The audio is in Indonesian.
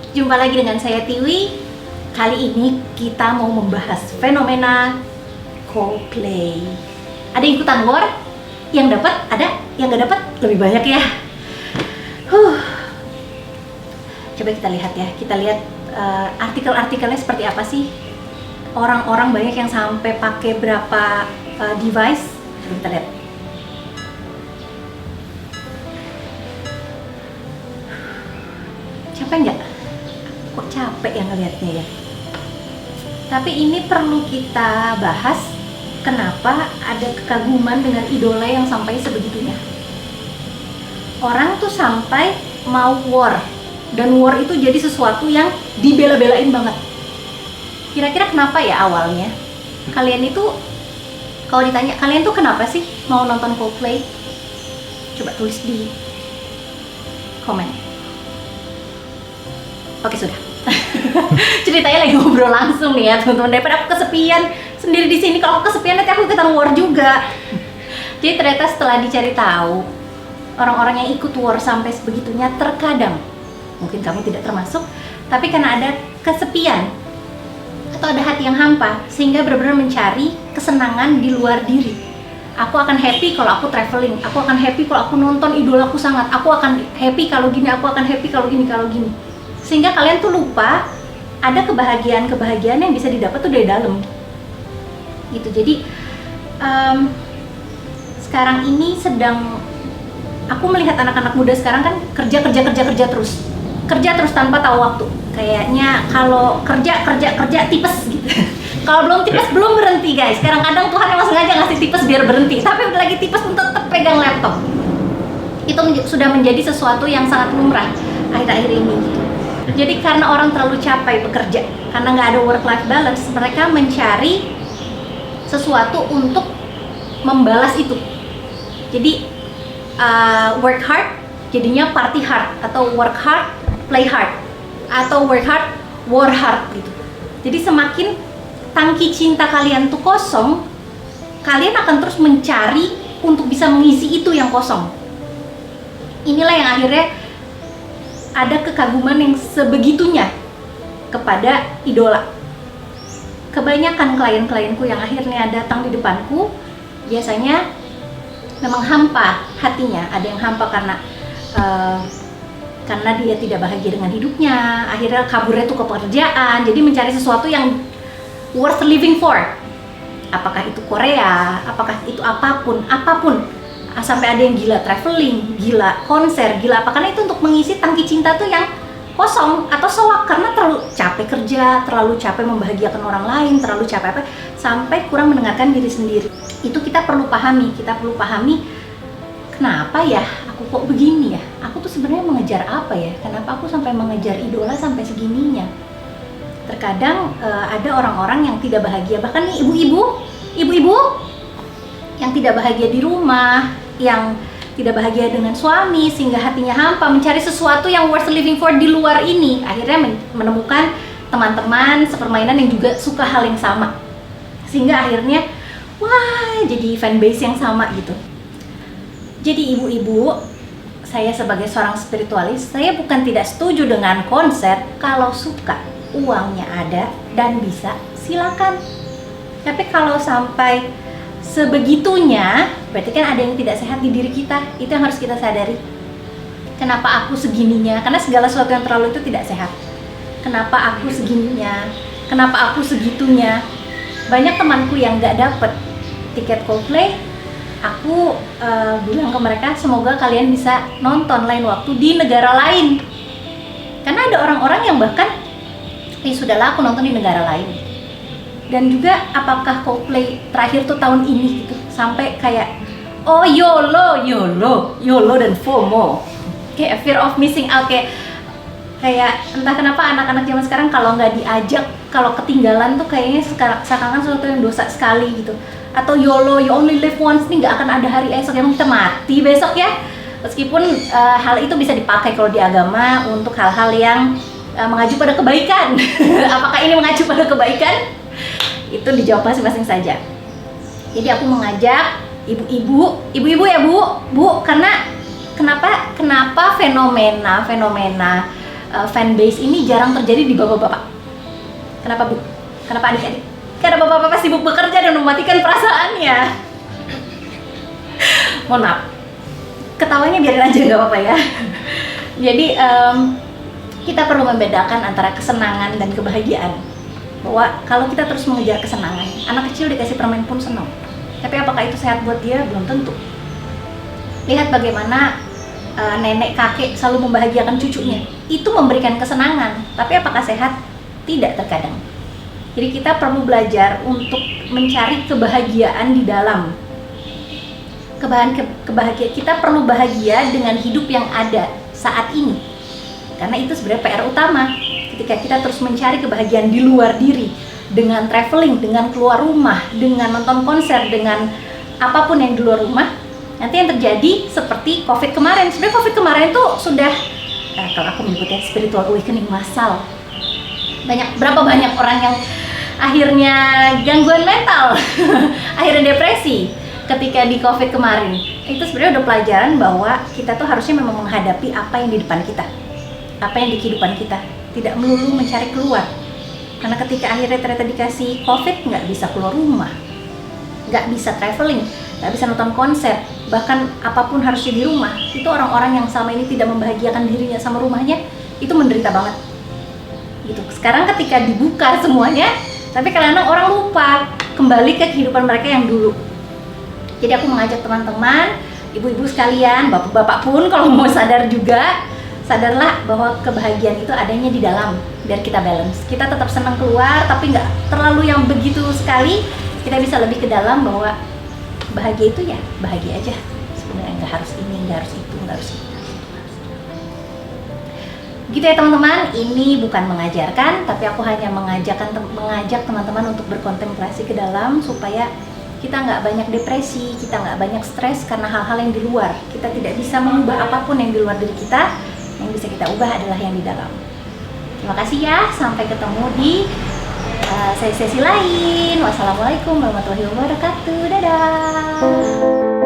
Jumpa lagi dengan saya Tiwi. Kali ini kita mau membahas fenomena Coldplay. Ada yang ikutan war? Yang dapat ada, yang nggak dapat lebih banyak ya. Coba kita lihat ya. Kita lihat artikel-artikelnya seperti apa sih. Orang-orang banyak yang sampai pakai berapa device. Coba kita lihat. Capek nggak? Kok capek ya ngelihatnya ya? Tapi ini perlu kita bahas, kenapa ada kekaguman dengan idola yang sampai sebegitunya. Orang tuh sampai mau war, dan war itu jadi sesuatu yang dibela-belain banget. Kira-kira kenapa ya awalnya? Kalian itu, kalau ditanya, kalian tuh kenapa sih mau nonton Coldplay? Coba tulis di komen. Oke, sudah. Ceritanya lagi ngobrol langsung nih ya teman-teman, daripada aku kesepian sendiri di sini. Kalau aku kesepian nanti aku ikutan war juga. Jadi ternyata setelah dicari tahu, orang-orang yang ikut war sampai sebegitunya terkadang, mungkin kamu tidak termasuk, tapi karena ada kesepian atau ada hati yang hampa, sehingga benar-benar mencari kesenangan di luar diri. Aku akan happy kalau aku traveling, aku akan happy kalau aku nonton idolaku sangat, aku akan happy kalau gini, aku akan happy kalau gini, sehingga kalian tuh lupa ada kebahagiaan yang bisa didapat tuh dari dalam gitu. Jadi sekarang ini aku melihat anak-anak muda sekarang kan kerja terus tanpa tahu waktu. Kayaknya kalau kerja tipes gitu. Kalau belum tipes belum berhenti guys. Kadang-kadang Tuhan emang sengaja ngasih tipes biar berhenti, tapi udah lagi tipes untuk tetap pegang laptop. Itu sudah menjadi sesuatu yang sangat lumrah akhir-akhir ini gitu. Jadi karena orang terlalu capek bekerja, karena nggak ada work-life balance, mereka mencari sesuatu untuk membalas itu. Jadi work hard jadinya party hard, atau work hard play hard, atau work hard war hard gitu. Jadi semakin tangki cinta kalian tuh kosong, kalian akan terus mencari untuk bisa mengisi itu yang kosong. Inilah yang akhirnya ada kekaguman yang sebegitunya kepada idola. Kebanyakan klien-klienku yang akhirnya datang di depanku biasanya memang hampa hatinya. Ada yang hampa karena dia tidak bahagia dengan hidupnya, akhirnya kaburnya tuh ke pekerjaan, jadi mencari sesuatu yang worth living for. Apakah itu Korea, apakah itu apapun, sampai ada yang gila traveling, gila konser, gila apa, karena itu untuk mengisi tangki cinta tuh yang kosong atau soak, karena terlalu capek kerja, terlalu capek membahagiakan orang lain, terlalu capek sampai kurang mendengarkan diri sendiri. Itu kita perlu pahami kenapa ya aku kok begini ya, aku tuh sebenarnya mengejar apa ya, kenapa aku sampai mengejar idola sampai segininya. Terkadang ada orang-orang yang tidak bahagia, bahkan nih ibu-ibu yang tidak bahagia di rumah, yang tidak bahagia dengan suami, sehingga hatinya hampa mencari sesuatu yang worth living for di luar ini. Akhirnya menemukan teman-teman sepermainan yang juga suka hal yang sama, sehingga akhirnya wah jadi fanbase yang sama gitu. Jadi ibu-ibu, saya sebagai seorang spiritualis, saya bukan tidak setuju dengan konsep. Kalau suka, uangnya ada dan bisa, silakan. Tapi kalau sampai sebegitunya, berarti kan ada yang tidak sehat di diri kita. Itu yang harus kita sadari. Kenapa aku segininya? Karena segala sesuatu yang terlalu itu tidak sehat. Kenapa aku segininya? Kenapa aku segitunya? Banyak temanku yang nggak dapet tiket Coldplay, aku bilang ke mereka, semoga kalian bisa nonton lain waktu di negara lain. Karena ada orang-orang yang bahkan, sudahlah aku nonton di negara lain. Dan juga apakah Coldplay terakhir tuh tahun ini gitu, sampai kayak oh YOLO dan FOMO, kayak fear of missing out, kayak entah kenapa anak-anak zaman sekarang kalau nggak diajak, kalau ketinggalan tuh kayaknya seakan-akan sesuatu yang dosa sekali gitu. Atau YOLO, you only live once, nih nggak akan ada hari esok, emang kita mati besok ya. Meskipun hal itu bisa dipakai kalau di agama untuk hal-hal yang mengacu pada kebaikan. Apakah ini mengacu pada kebaikan? Itu dijawab masing-masing saja. Jadi aku mengajak ibu-ibu ya bu, karena kenapa fenomena fanbase ini jarang terjadi di bapak-bapak. Kenapa Bu? Kenapa adik-adik? Karena bapak-bapak sibuk bekerja dan mematikan perasaannya. Mohon maaf, ketawanya biarin aja, nggak apa-apa ya. Jadi kita perlu membedakan antara kesenangan dan kebahagiaan. Bahwa kalau kita terus mengejar kesenangan, anak kecil dikasih permen pun senang. Tapi apakah itu sehat buat dia? Belum tentu. Lihat bagaimana nenek kakek selalu membahagiakan cucunya. Itu memberikan kesenangan. Tapi apakah sehat? Tidak terkadang. Jadi kita perlu belajar untuk mencari kebahagiaan di dalam. Kebahagiaan kita perlu bahagia dengan hidup yang ada saat ini. Karena itu sebenarnya PR utama. Ketika kita terus mencari kebahagiaan di luar diri, dengan traveling, dengan keluar rumah, dengan nonton konser, dengan apapun yang di luar rumah, nanti yang terjadi seperti COVID kemarin. Sebenarnya COVID kemarin itu sudah, kalau aku menyebutnya spiritual awakening massal. Berapa banyak orang yang akhirnya gangguan mental, akhirnya depresi ketika di COVID kemarin. Itu sebenarnya udah pelajaran bahwa kita tuh harusnya memang menghadapi apa yang di depan kita, apa yang di kehidupan kita. Tidak melulu mencari keluar, karena ketika akhirnya ternyata dikasih COVID, nggak bisa keluar rumah, nggak bisa traveling, nggak bisa nonton konser, bahkan apapun harusnya di rumah. Itu orang-orang yang selama ini tidak membahagiakan dirinya sama rumahnya, itu menderita banget gitu. Sekarang ketika dibuka semuanya, tapi kadang-kadang orang lupa kembali ke kehidupan mereka yang dulu. Jadi aku mengajak teman-teman, ibu-ibu sekalian, bapak-bapak pun kalau mau sadar juga, sadarlah bahwa kebahagiaan itu adanya di dalam, biar kita balance. Kita tetap senang keluar, tapi nggak terlalu yang begitu sekali. Kita bisa lebih ke dalam bahwa bahagia itu ya bahagia aja. Sebenarnya nggak harus ini, nggak harus itu, nggak harus itu. Gitu ya teman-teman, ini bukan mengajarkan, tapi aku hanya mengajak teman-teman untuk berkontemplasi ke dalam supaya kita nggak banyak depresi, kita nggak banyak stres karena hal-hal yang di luar. Kita tidak bisa mengubah apapun yang di luar diri kita. Yang bisa kita ubah adalah yang di dalam. Terima kasih ya, sampai ketemu di sesi-sesi lain. Wassalamualaikum warahmatullahi wabarakatuh. Dadah.